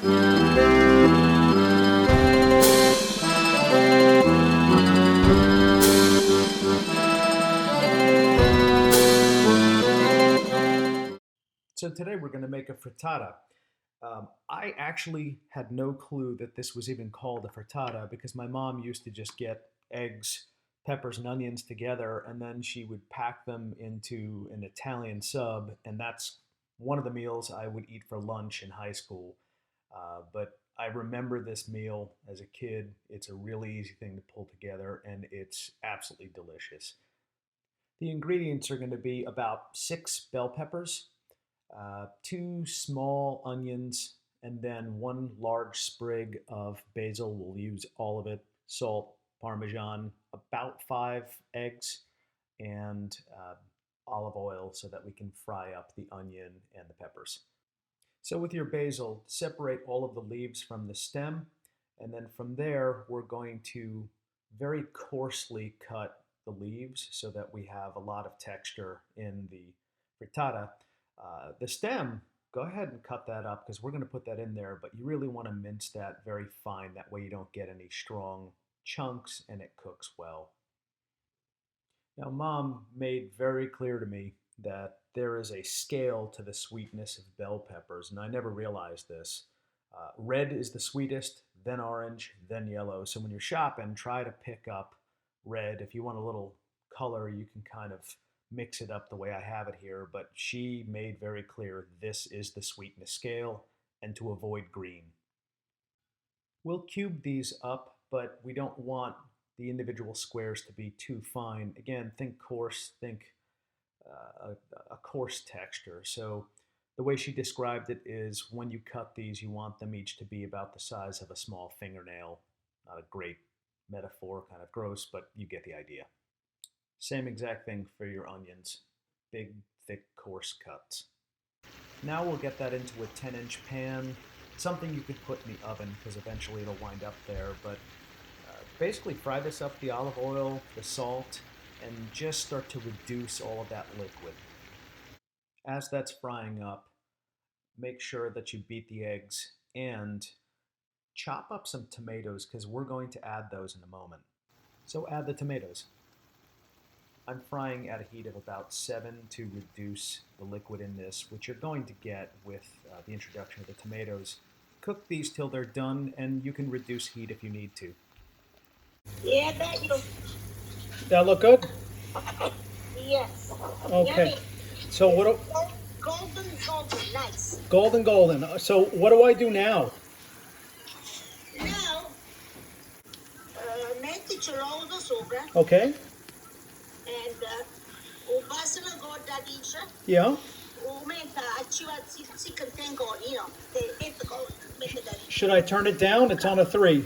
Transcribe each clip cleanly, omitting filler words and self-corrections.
So today we're going to make a frittata. I actually had no clue that this was even called a frittata because my mom used to just get eggs, peppers, and onions together, and then she would pack them into an Italian sub, and that's one of the meals I would eat for lunch in high school. But I remember this meal as a kid. It's a really easy thing to pull together, and it's absolutely delicious. The ingredients are going to be about 6 bell peppers, 2 small onions, and then 1 large sprig of basil. We'll use all of it. Salt, Parmesan, about 5 eggs, and olive oil so that we can fry up the onion and the peppers. So with your basil, separate all of the leaves from the stem, and then from there we're going to very coarsely cut the leaves so that we have a lot of texture in the frittata. The stem, go ahead and cut that up because we're going to put that in there, but you really want to mince that very fine. That way you don't get any strong chunks and it cooks well. Now, Mom made very clear to me that there is a scale to the sweetness of bell peppers, and I never realized this. Red is the sweetest, then orange, then yellow. So when you're shopping, try to pick up red. If you want a little color, you can kind of mix it up the way I have it here, but she made very clear this is the sweetness scale and to avoid green. We'll cube these up, but we don't want the individual squares to be too fine. Again, think coarse, think a coarse texture. So the way she described it is when you cut these, you want them each to be about the size of a small fingernail. Not a great metaphor, kind of gross, but you get the idea. Same exact thing for your onions. Big, thick, coarse cuts. Now we'll get that into a 10-inch pan, something you could put in the oven because eventually it'll wind up there, but basically fry this up, the olive oil, the salt, and just start to reduce all of that liquid. As that's frying up, make sure that you beat the eggs and chop up some tomatoes because we're going to add those in a moment. So add the tomatoes. I'm frying at a heat of about 7 to reduce the liquid in this, which you're going to get with the introduction of the tomatoes. Cook these till they're done, and you can reduce heat if you need to. Yeah, that you. That look good? Yes. Okay. Yummy. So what? Golden, nice. Golden. So what do I do now? Now, mettici l'uovo sopra. Okay. And basta la gorda dice. Yeah. Should I turn it down? It's on a 3.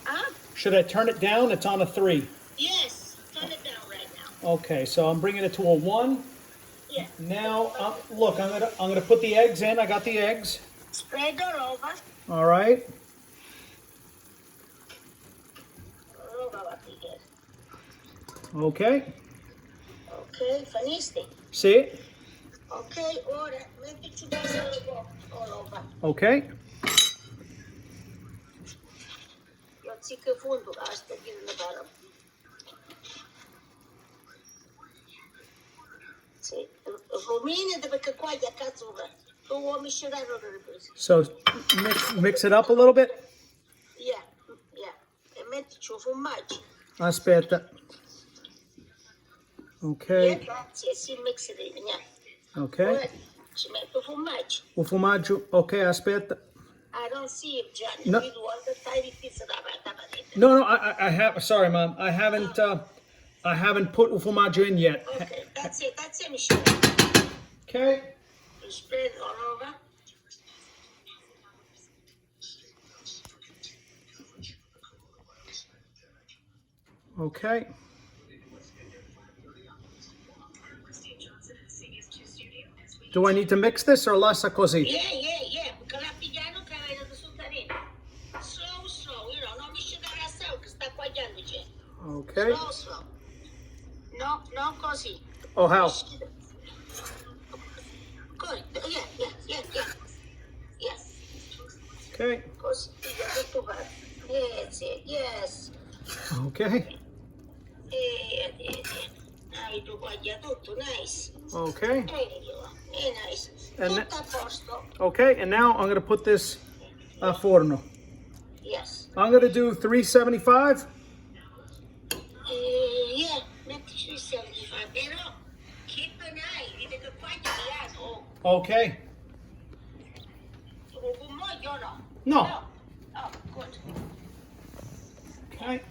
Huh? Should I turn it down? It's on a 3. Yes, turn it down right now. Okay, so I'm bringing it to a 1. Yeah. Now, look, I'm gonna put the eggs in. I got the eggs. Spread all over. All right. Okay. Okay, finiste. See? Okay, ora mettici all over. Okay. Io zicca fondo, basta dire una parola. Sì, romini perché qua gli cazzo tu vuoi miscelare le prese. So mix it up a little bit. Yeah. E mettici il formaggio. Aspetta. Ok. Grazie, si mix it in, yeah. Ok. Ora ci metto formaggio. Un formaggio. Ok, aspetta. I don't see it, Gianni. No. You want the tiny piece of that. No, I have. Sorry, Mom. I haven't put un formaggio in yet. Okay, that's it, Michelle. Okay. You spread it all over. Okay. Do I need to mix this or lascia così? Yeah. Perché la pigliano che avete da sottarina. Slow, non mi scendere a sau che sta quagliando, c'è. Okay. Slow. No così. Oh, how? Good. Yeah. Okay. Così piglia tutto qua. That's it, yes. Okay. Hai tu guaglia tutto, nice. Okay. There you are, nice. And Tutto a posto. Okay, and now I'm gonna put this forno. Yes. I'm gonna do 375. Yeah, mettici 75, però keep an eye, vedi che qua c'è bianco. Okay. Un moglio no? No. Oh, good. Okay.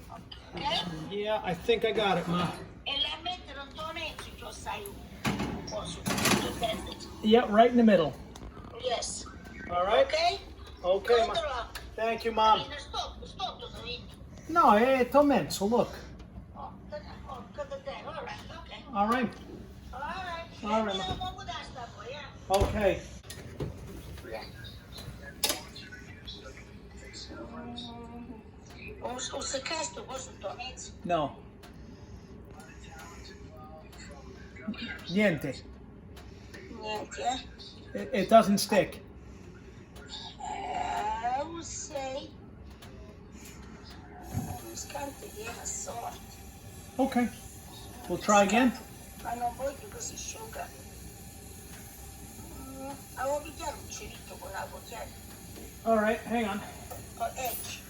Okay? Yeah, I think I got it, Ma. E la mettere un tonetto, lo sai un po' su tutto il pezzo. Yeah, right in the middle. Yes. All right. Okay? Okay, Ma. Good luck. Thank you, Mom. Stop, Tommy. No, t'ho messo, look. Oh, good day. All right, okay. All right. All right. All right, Andiamo a guardare sta poi, eh? Okay. Un sequestro, questo tonetto. No. Niente. Niente, eh? It doesn't stick. I would say riscante di una sorta. Okay. We'll try again. Ma non voglio che si asciuga. Avevo pigliato un cerito con la cucchiaia. All right, hang on. Oh, edge.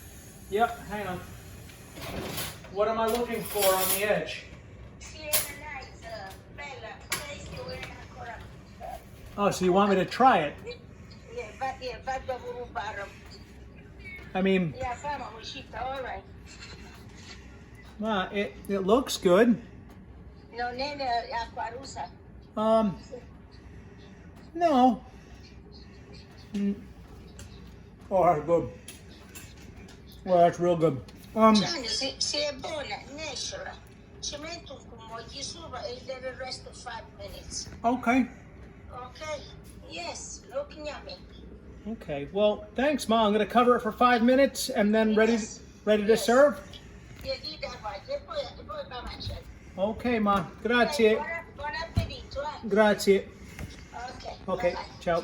Yep, hang on. What am I looking for on the edge? Sì, è nice, bella. Questo è ancora. Oh, so you want me to try it? Vado a rubare. I mean, Fama uscita, all right. it looks good. Non è acqua russa. No. Oh, that's good. Well, that's real good. Gianni, se è buona, nescela. Ci metto un po' sopra e the rest of 5 minutes. Okay. Okay? Yes, look yummy. Okay. Well, thanks, Ma. I'm gonna cover it for 5 minutes and then ready Yes. to Yes. serve. Yeah, di da parte, e poi va a mangiare. Okay, Ma. Grazie. Buon appetito, eh? Grazie. Ok. Okay. bye-bye. Ciao.